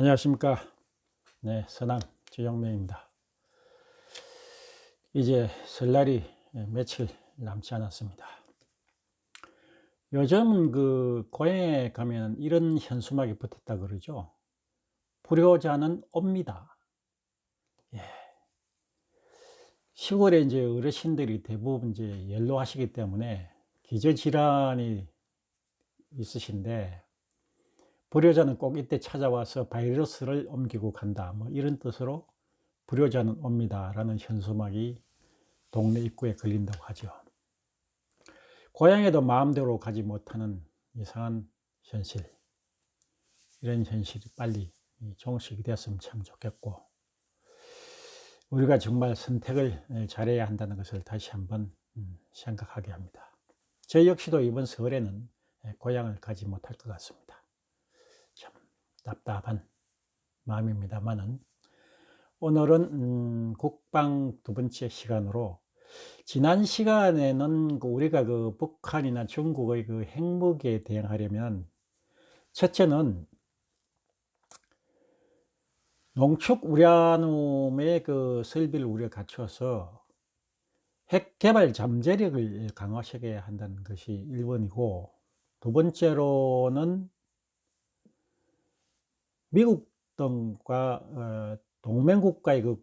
안녕하십니까. 네, 서남 주영명입니다. 이제 설날이 며칠 남지 않았습니다. 요즘 그 고향에 가면 이런 현수막이 붙었다 그러죠. 불효자는 옵니다. 예. 시골에 이제 어르신들이 대부분 이제 연로하시기 때문에 기저질환이 있으신데, 불효자는 꼭 이때 찾아와서 바이러스를 옮기고 간다, 뭐 이런 뜻으로 불효자는 옵니다라는 현수막이 동네 입구에 걸린다고 하죠. 고향에도 마음대로 가지 못하는 이상한 현실, 이런 현실이 빨리 종식이 됐으면 참 좋겠고, 우리가 정말 선택을 잘해야 한다는 것을 다시 한번 생각하게 합니다. 저 역시도 이번 설에는 고향을 가지 못할 것 같습니다. 참 답답한 마음입니다만은, 오늘은 국방 두 번째 시간으로, 지난 시간에는 우리가 그 북한이나 중국의 그 핵무기에 대응하려면, 첫째는 농축 우라늄의 그 설비를 우리가 갖춰서 핵 개발 잠재력을 강화시켜야 한다는 것이 1번이고, 두 번째로는 미국 등과 동맹국가의 그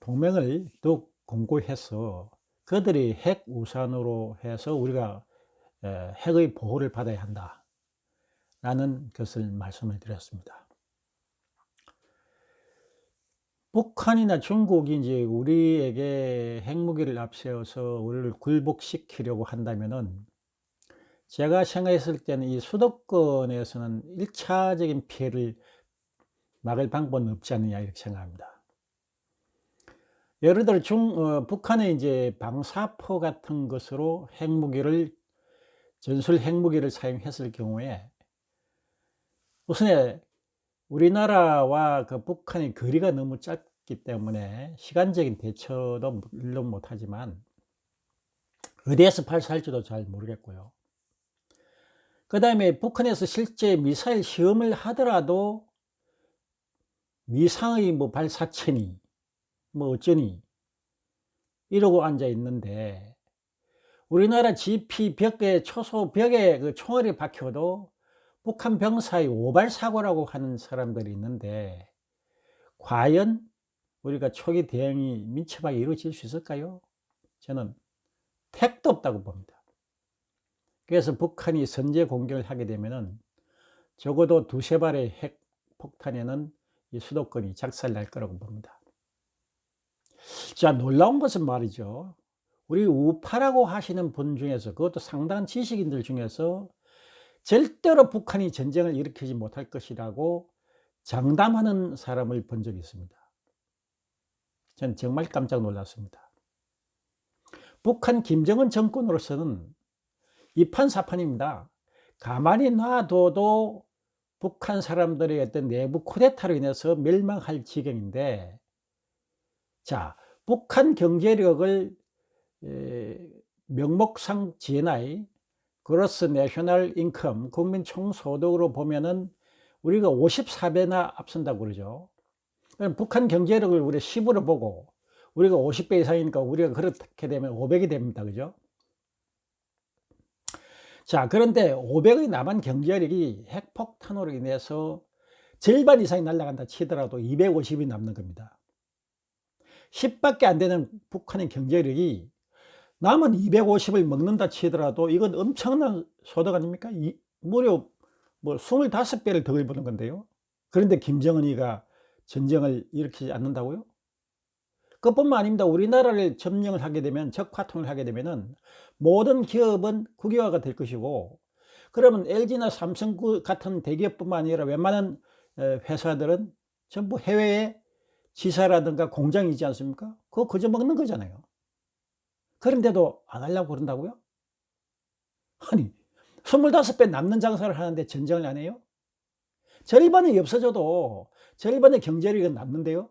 동맹을 더욱 공고해서 그들이 핵 우산으로 해서 우리가 핵의 보호를 받아야 한다라는 것을 말씀을 드렸습니다. 북한이나 중국이 이제 우리에게 핵무기를 앞세워서 우리를 굴복시키려고 한다면은, 제가 생각했을 때는 이 수도권에서는 1차적인 피해를 막을 방법은 없지 않느냐, 이렇게 생각합니다. 예를 들어 북한의 이제 방사포 같은 것으로 전술 핵무기를 사용했을 경우에, 우선 우리나라와 그 북한의 거리가 너무 짧기 때문에 시간적인 대처도 물론 못하지만 어디에서 발사할지도 잘 모르겠고요. 그 다음에 북한에서 실제 미사일 시험을 하더라도 미상의 뭐 발사체니 뭐 어쩌니 이러고 앉아 있는데, 우리나라 GP 벽에 초소 벽에 그 총알이 박혀도 북한 병사의 오발 사고라고 하는 사람들이 있는데, 과연 우리가 초기 대응이 민첩하게 이루어질 수 있을까요? 저는 택도 없다고 봅니다. 그래서 북한이 선제 공격을 하게 되면은 적어도 두세 발의 핵 폭탄에는 이 수도권이 작살날 거라고 봅니다. 자, 놀라운 것은 말이죠, 우리 우파라고 하시는 분 중에서, 그것도 상당한 지식인들 중에서 절대로 북한이 전쟁을 일으키지 못할 것이라고 장담하는 사람을 본 적이 있습니다. 전 정말 깜짝 놀랐습니다. 북한 김정은 정권으로서는 이판사판입니다. 가만히 놔둬도 북한 사람들의 어떤 내부 쿠데타로 인해서 멸망할 지경인데, 자, 북한 경제력을 명목상 GNI, 그로스 내셔널 인컴, 국민 총소득으로 보면은 우리가 54배나 앞선다고 그러죠. 북한 경제력을 우리가 10으로 보고, 우리가 50배 이상이니까 우리가 그렇게 되면 500이 됩니다. 그죠? 자, 그런데 500의 남한 경제력이 핵폭탄으로 인해서 절반 이상이 날아간다 치더라도 250이 남는 겁니다. 10밖에 안 되는 북한의 경제력이 남은 250을 먹는다 치더라도 이건 엄청난 소득 아닙니까? 무려 뭐 25배를 덕을 보는 건데요. 그런데 김정은이가 전쟁을 일으키지 않는다고요? 그것뿐만 아닙니다. 우리나라를 점령을 하게 되면, 적화통을 하게 되면은 모든 기업은 국유화가 될 것이고, 그러면 LG나 삼성 같은 대기업뿐만 아니라 웬만한 회사들은 전부 해외에 지사라든가 공장이 있지 않습니까? 그거 그저 먹는 거잖아요. 그런데도 안 하려고 그런다고요? 아니, 25배 남는 장사를 하는데 전쟁을 안 해요? 절반이 없어져도 절반의 경제력이 남는데요.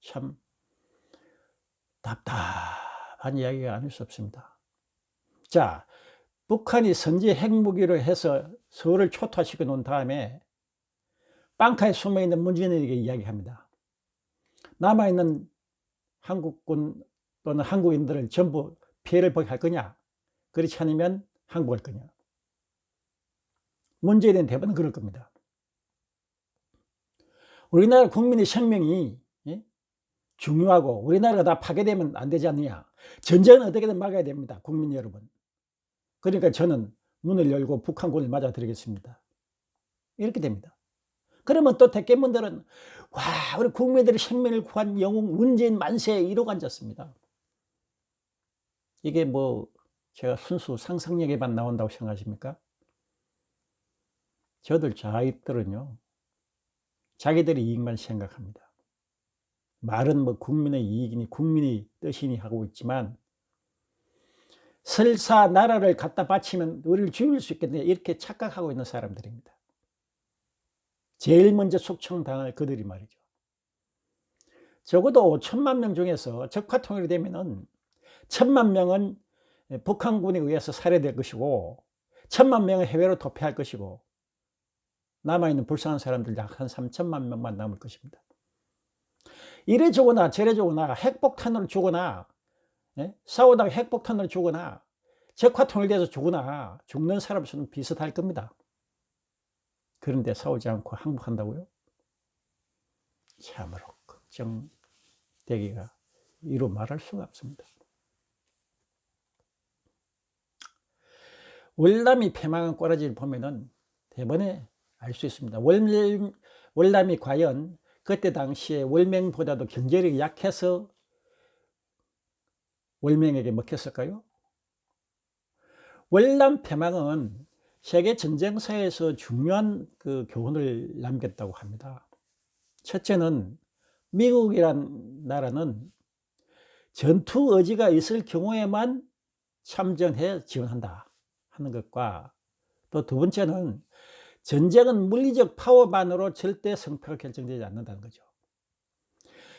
참 답답한 이야기가 아닐 수 없습니다. 자, 북한이 선제 핵무기로 해서 서울을 초토화시켜 놓은 다음에 빵카에 숨어있는 문재인에게 이야기합니다. 남아있는 한국군 또는 한국인들을 전부 피해를 보게 할 거냐? 그렇지 않으면 항복할 거냐? 문재인은 대부분 그럴 겁니다. 우리나라 국민의 생명이 중요하고 우리나라가 다 파괴되면 안 되지 않느냐. 전쟁은 어떻게든 막아야 됩니다. 국민 여러분. 그러니까 저는 문을 열고 북한군을 맞아드리겠습니다. 이렇게 됩니다. 그러면 또 대깨문들은 와, 우리 국민들의 생명을 구한 영웅 문재인 만세 이러고 앉았습니다. 이게 뭐 제가 순수 상상력에만 나온다고 생각하십니까? 저들 자익들은요, 자기들의 이익만 생각합니다. 말은 뭐 국민의 이익이니 국민의 뜻이니 하고 있지만 설사 나라를 갖다 바치면 우리를 죽일 수 있겠네 이렇게 착각하고 있는 사람들입니다. 제일 먼저 숙청당할 그들이 말이죠. 적어도 5천만 명 중에서 적화통일이 되면은 1,000만 명은 북한군에 의해서 살해될 것이고 1,000만 명은 해외로 도피할 것이고 남아있는 불쌍한 사람들 약 한 3천만 명만 남을 것입니다. 이래 주거나 저래 주거나 핵폭탄으로 주거나 싸우다가 핵폭탄으로 주거나 적화통일돼서 주거나 죽는 사람 수는 비슷할 겁니다. 그런데 싸우지 않고 항복한다고요? 참으로 걱정되기가 이루 말할 수가 없습니다. 월남이 패망한 꼬라지를 보면은 대번에 알 수 있습니다. 월남이 과연 그때 당시에 월맹보다도 경제력이 약해서 월맹에게 먹혔을까요? 월남 패망은 세계 전쟁사에서 중요한 그 교훈을 남겼다고 합니다. 첫째는 미국이란 나라는 전투 의지가 있을 경우에만 참전해 지원한다 하는 것과 또 두 번째는 전쟁은 물리적 파워만으로 절대 성패가 결정되지 않는다는 거죠.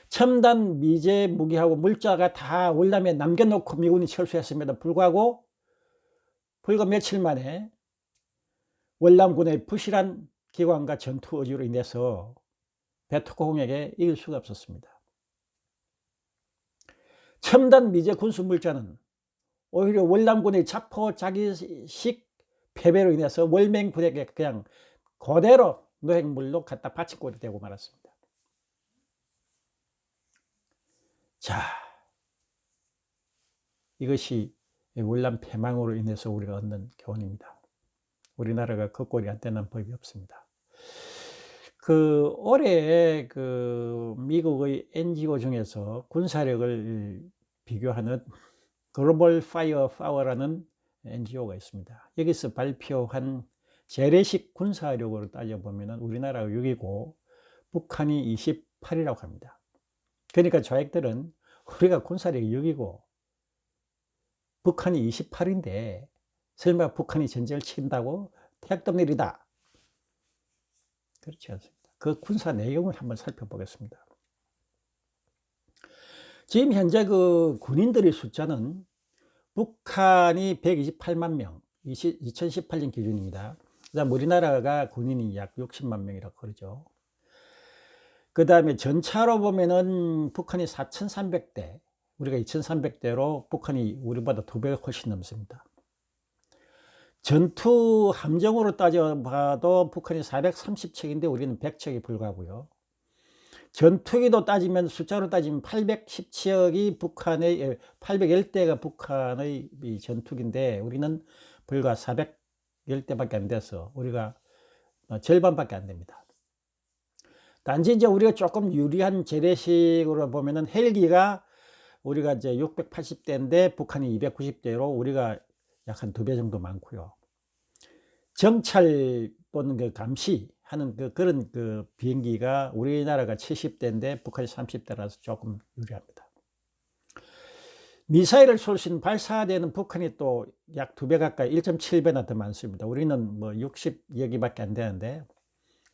첨단 미제 무기하고 물자가 다 월남에 남겨놓고 미군이 철수했음에도 불구하고 불과 며칠 만에 월남군의 부실한 기관과 전투 의지로 인해서 베트콩에게 이길 수가 없었습니다. 첨단 미제 군수 물자는 오히려 월남군의 자포자기식 패배로 인해서 월맹군에게 그냥 그대로 노획물로 갖다 바친 꼴이 되고 말았습니다. 자, 이것이 월남 패망으로 인해서 우리가 얻는 교훈입니다. 우리나라가 그 꼴이 안 되는 법이 없습니다. 올해 미국의 NGO 중에서 군사력을 비교하는 글로벌 파이어 파워라는 NGO가 있습니다. 여기서 발표한 재래식 군사력으로 따져보면 우리나라가 6이고 북한이 28이라고 합니다. 그러니까 좌익들은 우리가 군사력이 6이고 북한이 28인데 설마 북한이 전쟁을 친다고 택도 없는 일이다. 그렇지 않습니다. 그 군사 내용을 한번 살펴보겠습니다. 지금 현재 그 군인들의 숫자는 북한이 128만 명, 2018년 기준입니다. 그다음 우리나라가 군인이 약 60만 명이라고 그러죠. 그 다음에 전차로 보면은 북한이 4,300대, 우리가 2,300대로 북한이 우리보다 2배가 훨씬 넘습니다. 전투 함정으로 따져봐도 북한이 430척인데 우리는 100척에 불과하고요. 전투기도 따지면 숫자로 따지면 810척이 북한의 810대가 북한의 전투기인데 우리는 불과 410대밖에 안 돼서 우리가 절반밖에 안 됩니다. 단지 이제 우리가 조금 유리한 재래식으로 보면은 헬기가 우리가 이제 680대인데 북한이 290대로 우리가 약 한 2배 정도 많고요. 정찰 또는 그 감시하는 그런 비행기가 우리나라가 70대인데 북한이 30대라서 조금 유리합니다. 미사일을 쏠 수 있는 발사대는 북한이 또 약 2배 가까이 1.7배나 더 많습니다. 우리는 뭐 60여 기밖에 안 되는데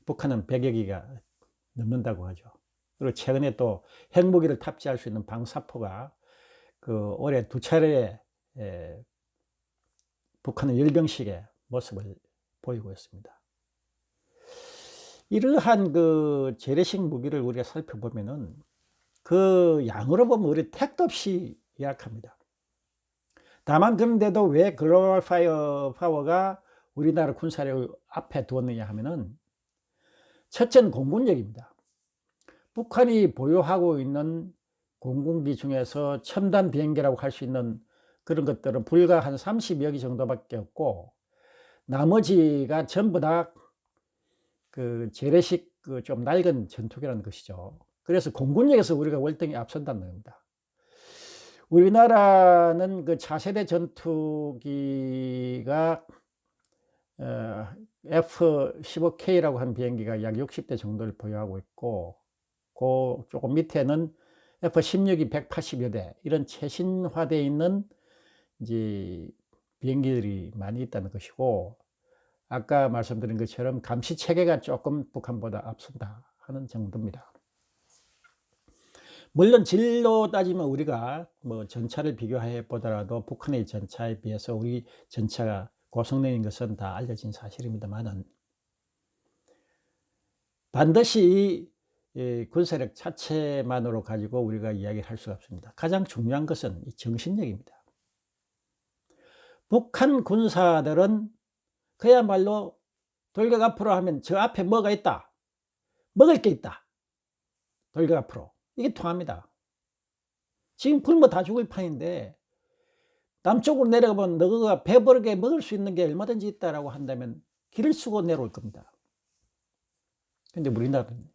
북한은 100여 기가 넘는다고 하죠. 그리고 최근에 또 핵무기를 탑재할 수 있는 방사포가 올해 2차례 북한은 열병식의 모습을 보이고 있습니다. 이러한 그 재래식 무기를 우리가 살펴보면은 그 양으로 보면 우리 택도 없이 열악합니다. 다만 그런데도 왜 글로벌 파이어 파워가 우리나라 군사력을 앞에 두었느냐 하면은 첫째는 공군력입니다. 북한이 보유하고 있는 공군기 중에서 첨단 비행기라고 할 수 있는 그런 것들은 불과 한 30여 기 정도밖에 없고, 나머지가 전부 다 그 재래식 그 좀 낡은 전투기라는 것이죠. 그래서 공군력에서 우리가 월등히 앞선다는 겁니다. 우리나라는 그 차세대 전투기가 F-15K라고 하는 비행기가 약 60대 정도를 보유하고 있고, 그 조금 밑에는 F-16이 180여 대, 이런 최신화되어 있는 이제 비행기들이 많이 있다는 것이고, 아까 말씀드린 것처럼 감시 체계가 조금 북한보다 앞선다 하는 정도입니다. 물론 질로 따지면 우리가 뭐 전차를 비교해 보더라도 북한의 전차에 비해서 우리 전차가 고성능인 것은 다 알려진 사실입니다만은, 반드시 이 군사력 자체만으로 가지고 우리가 이야기를 할 수가 없습니다. 가장 중요한 것은 이 정신력입니다. 북한 군사들은 그야말로 돌격 앞으로 하면 저 앞에 뭐가 있다, 먹을 게 있다, 돌격 앞으로, 이게 통합니다. 지금 굶어 다 죽을 판인데 남쪽으로 내려가면 너가 배부르게 먹을 수 있는 게 얼마든지 있다라고 한다면 길을 쓰고 내려올 겁니다. 근데 우리나라는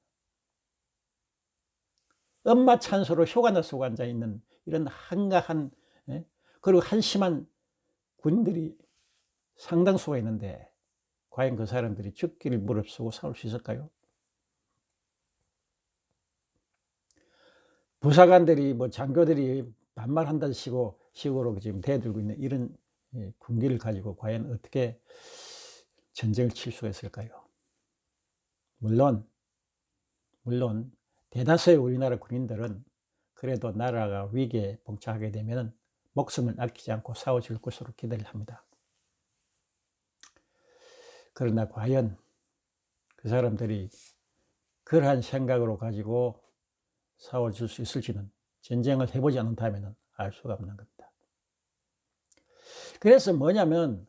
엄마 찬소로 효가 쏘고 앉아 있는 이런 한가한, 그리고 한심한 군인들이 상당수가 있는데, 과연 그 사람들이 죽기를 무릅쓰고 싸울 수 있을까요? 부사관들이 뭐 장교들이 반말한다는 식으로 지금 대들고 있는 이런 군기를 가지고 과연 어떻게 전쟁을 칠 수가 있을까요? 물론 대다수의 우리나라 군인들은 그래도 나라가 위기에 봉착하게 되면 목숨을 아끼지 않고 싸워줄 것으로 기대를 합니다. 그러나 과연 그 사람들이 그러한 생각으로 가지고 싸워줄 수 있을지는 전쟁을 해보지 않는다면 알 수가 없는 겁니다. 그래서 뭐냐면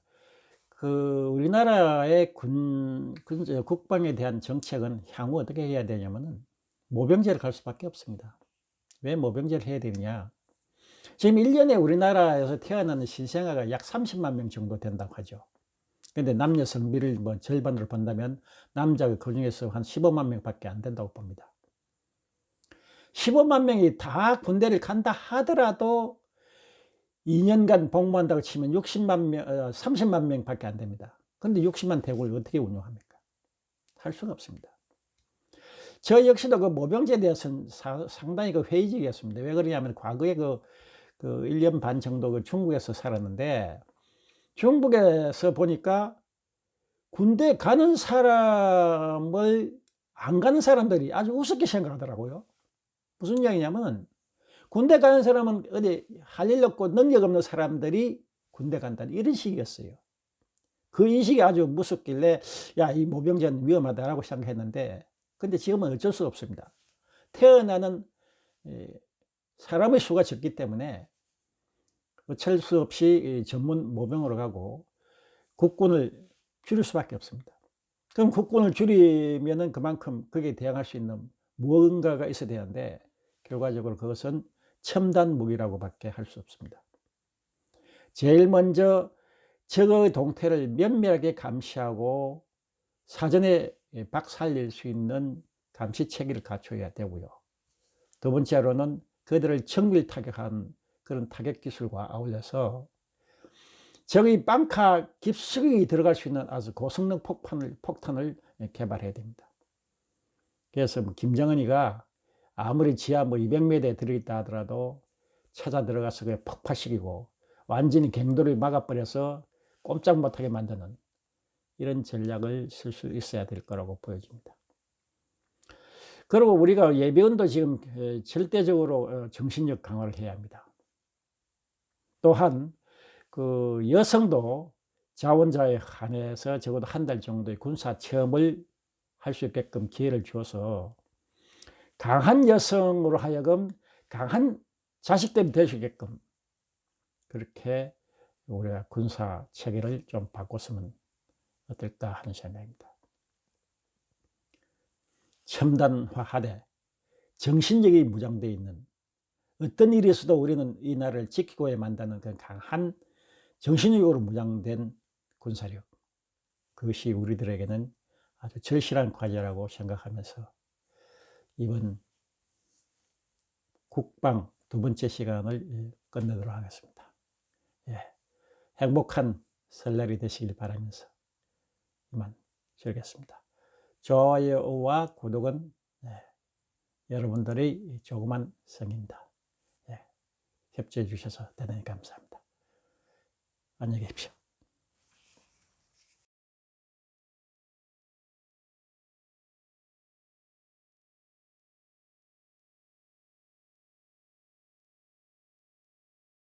그 우리나라의 국방에 대한 정책은 향후 어떻게 해야 되냐면은 모병제를 갈 수밖에 없습니다. 왜 모병제를 해야 되느냐? 지금 1년에 우리나라에서 태어나는 신생아가 약 30만 명 정도 된다고 하죠. 근데 남녀 성비를 뭐 절반으로 본다면 남자가 그 중에서 한 15만 명밖에 안 된다고 봅니다. 15만 명이 다 군대를 간다 하더라도 2년간 복무한다고 치면 30만 명밖에 안 됩니다. 그런데 60만 대군을 어떻게 운영합니까? 할 수가 없습니다. 저 역시도 그 모병제에 대해서는 상당히 그 회의적이었습니다. 왜 그러냐면 과거에 그 1년 반 정도 그 중국에서 살았는데, 중국에서 보니까 군대 가는 사람을 안 가는 사람들이 아주 우습게 생각하더라고요. 무슨 이야기냐면 군대 가는 사람은 어디 할 일 없고 능력 없는 사람들이 군대 간다는 이런 식이었어요. 그 인식이 아주 무섭길래 야, 이 모병제는 위험하다라고 생각했는데, 근데 지금은 어쩔 수 없습니다. 태어나는 사람의 수가 적기 때문에 어쩔 수 없이 전문 모병으로 가고 국군을 줄일 수밖에 없습니다. 그럼 국군을 줄이면은 그만큼 거기에 대항할 수 있는 무언가가 있어야 되는데, 결과적으로 그것은 첨단 무기라고 밖에 할 수 없습니다. 제일 먼저 적의 동태를 면밀하게 감시하고 사전에 박살낼 수 있는 감시 체계를 갖춰야 되고요. 두 번째로는 그들을 정밀 타격한 그런 타격 기술과 아울러서 적의 빵카 깊숙이 들어갈 수 있는 아주 고성능 폭탄을 개발해야 됩니다. 그래서 뭐 김정은이가 아무리 지하 뭐 200m에 들어있다 하더라도 찾아 들어가서 그냥 폭파시키고 완전히 갱도를 막아버려서 꼼짝 못하게 만드는 이런 전략을 쓸 수 있어야 될 거라고 보여집니다. 그리고 우리가 예비군도 지금 절대적으로 정신력 강화를 해야 합니다. 또한 그 여성도 자원자에 한해서 적어도 한 달 정도의 군사 체험을 할 수 있게끔 기회를 주어서 강한 여성으로 하여금 강한 자식들이 될 수 있게끔 그렇게 우리가 군사 체계를 좀 바꿨으면 어떨까 하는 생각입니다. 첨단화하되 정신력이 무장되어 있는 어떤 일이 있어도 우리는 이 나라를 지키고야 만다는 그 강한 정신력으로 무장된 군사력, 그것이 우리들에게는 아주 절실한 과제라고 생각하면서 이번 국방 두 번째 시간을 끝내도록 하겠습니다. 예, 행복한 설날이 되시길 바라면서 이만 절겠습니다. 좋아요와 구독은 여러분들의 조그만 성입니다. 협조해 주셔서 대단히 감사합니다. 안녕히 계십시오.